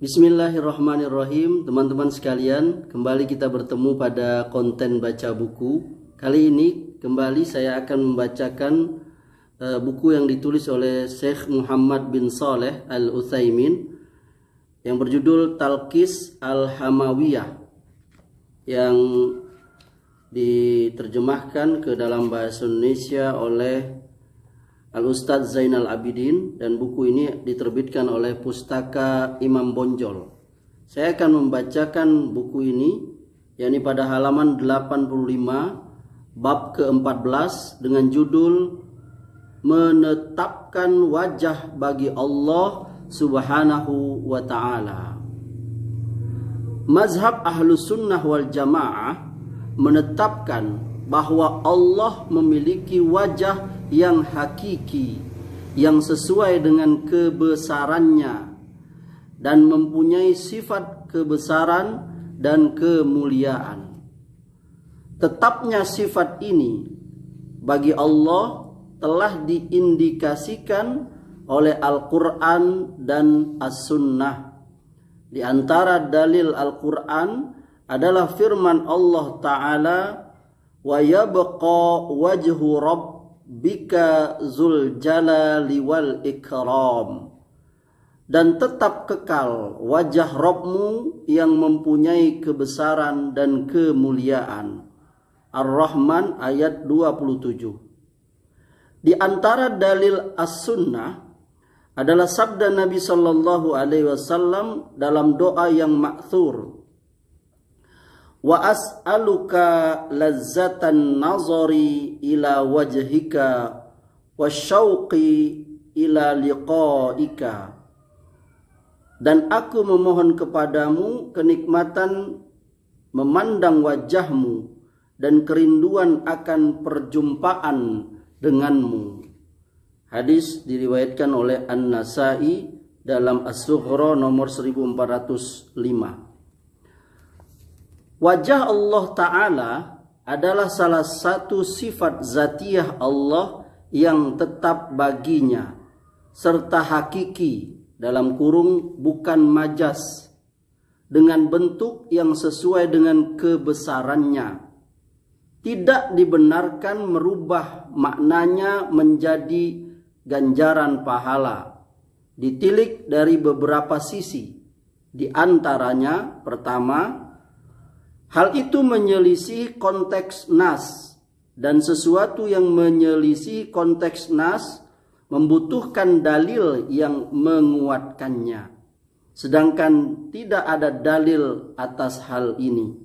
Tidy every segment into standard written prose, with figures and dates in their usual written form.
Bismillahirrahmanirrahim. Teman-teman sekalian, kembali kita bertemu pada konten baca buku. Kali ini kembali saya akan membacakan buku yang ditulis oleh Syekh Muhammad bin Shalih Al-Utsaimin yang berjudul Talqis Al-Hamawiyah, yang diterjemahkan ke dalam bahasa Indonesia oleh Al-Ustadz Zainal Abidin, dan buku ini diterbitkan oleh Pustaka Imam Bonjol. Saya akan membacakan buku ini, yakni pada halaman 85 bab ke-14 dengan judul Menetapkan Wajah bagi Allah Subhanahu wa Ta'ala. Mazhab Ahlus Sunnah wal Jamaah menetapkan bahwa Allah memiliki wajah yang hakiki, yang sesuai dengan kebesarannya dan mempunyai sifat kebesaran dan kemuliaan. Tetapnya sifat ini bagi Allah telah diindikasikan oleh Al-Quran dan As-Sunnah. Di antara dalil Al-Quran adalah firman Allah Ta'ala, wa yabqa wajhu rabbika zul jalali wal ikram, dan tetap kekal wajah Rabbmu yang mempunyai kebesaran dan kemuliaan. Ar-Rahman ayat 27. Di antara dalil As-Sunnah adalah sabda Nabi sallallahu alaihi wasallam dalam doa yang ma'thur, wa as'aluka lazzatan nazari ila wajhika wa syauqi ila liqaika, dan aku memohon kepadamu kenikmatan memandang wajahmu dan kerinduan akan perjumpaan denganmu. Hadis diriwayatkan oleh An-Nasai dalam As-Sughra nomor 1405. Wajah Allah Ta'ala adalah salah satu sifat zatiyah Allah yang tetap baginya, serta hakiki dalam kurung bukan majas, dengan bentuk yang sesuai dengan kebesarannya. Tidak dibenarkan merubah maknanya menjadi ganjaran pahala. Ditilik dari beberapa sisi. Di antaranya, pertama, hal itu menyelisih konteks nas, dan sesuatu yang menyelisih konteks nas membutuhkan dalil yang menguatkannya, sedangkan tidak ada dalil atas hal ini.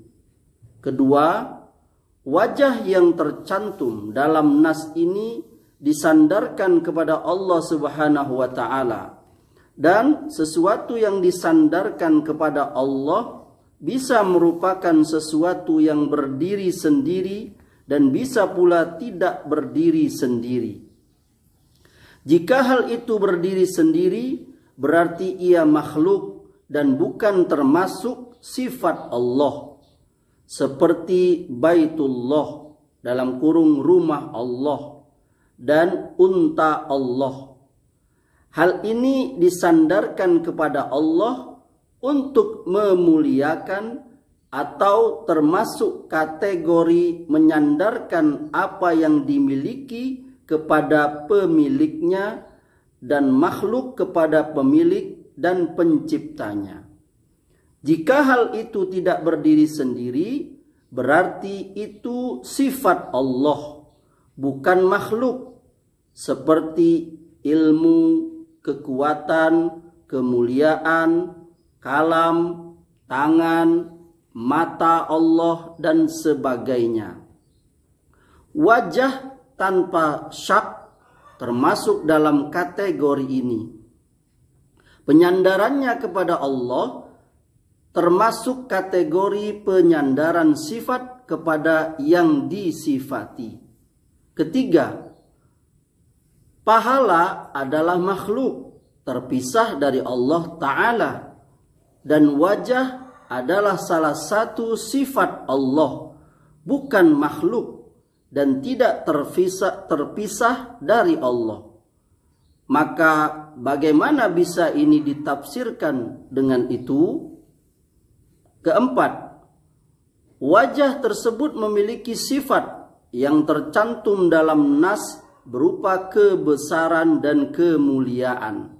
Kedua, wajah yang tercantum dalam nas ini disandarkan kepada Allah Subhanahu wa Ta'ala, dan sesuatu yang disandarkan kepada Allah bisa merupakan sesuatu yang berdiri sendiri dan bisa pula tidak berdiri sendiri. Jika hal itu berdiri sendiri, berarti ia makhluk dan bukan termasuk sifat Allah. Seperti Baitullah dalam kurung rumah Allah dan unta Allah. Hal ini disandarkan kepada Allah untuk memuliakan atau termasuk kategori menyandarkan apa yang dimiliki kepada pemiliknya dan makhluk kepada pemilik dan penciptanya. Jika hal itu tidak berdiri sendiri, berarti itu sifat Allah, bukan makhluk, seperti ilmu, kekuatan, kemuliaan, kalam, tangan, mata Allah, dan sebagainya. Wajah tanpa syak termasuk dalam kategori ini. Penyandarannya kepada Allah termasuk kategori penyandaran sifat kepada yang disifati. Ketiga, pahala adalah makhluk terpisah dari Allah Ta'ala, dan wajah adalah salah satu sifat Allah, bukan makhluk, dan tidak terpisah dari Allah. Maka bagaimana bisa ini ditafsirkan dengan itu? Keempat, wajah tersebut memiliki sifat yang tercantum dalam nas berupa kebesaran dan kemuliaan,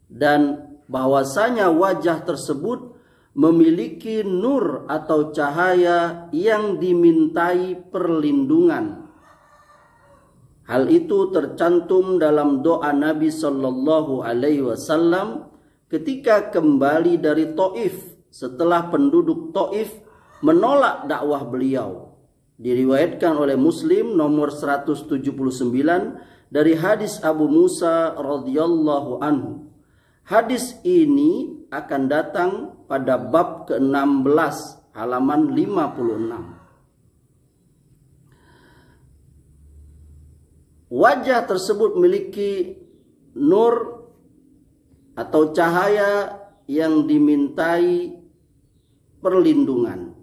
dan bahwasanya wajah tersebut memiliki nur atau cahaya yang dimintai perlindungan. Hal itu tercantum dalam doa Nabi Shallallahu Alaihi Wasallam ketika kembali dari Taif setelah penduduk Taif menolak dakwah beliau. Diriwayatkan oleh Muslim nomor 179 dari hadis Abu Musa radhiyallahu anhu. Hadis ini akan datang pada bab ke-16 halaman 56. Wajah tersebut memiliki nur atau cahaya yang dimintai perlindungan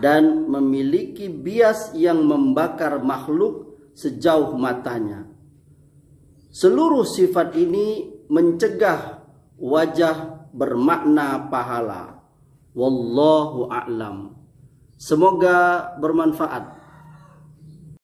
dan memiliki bias yang membakar makhluk sejauh matanya. Seluruh sifat ini mencegah wajah bermakna pahala. Wallahu a'lam. Semoga bermanfaat.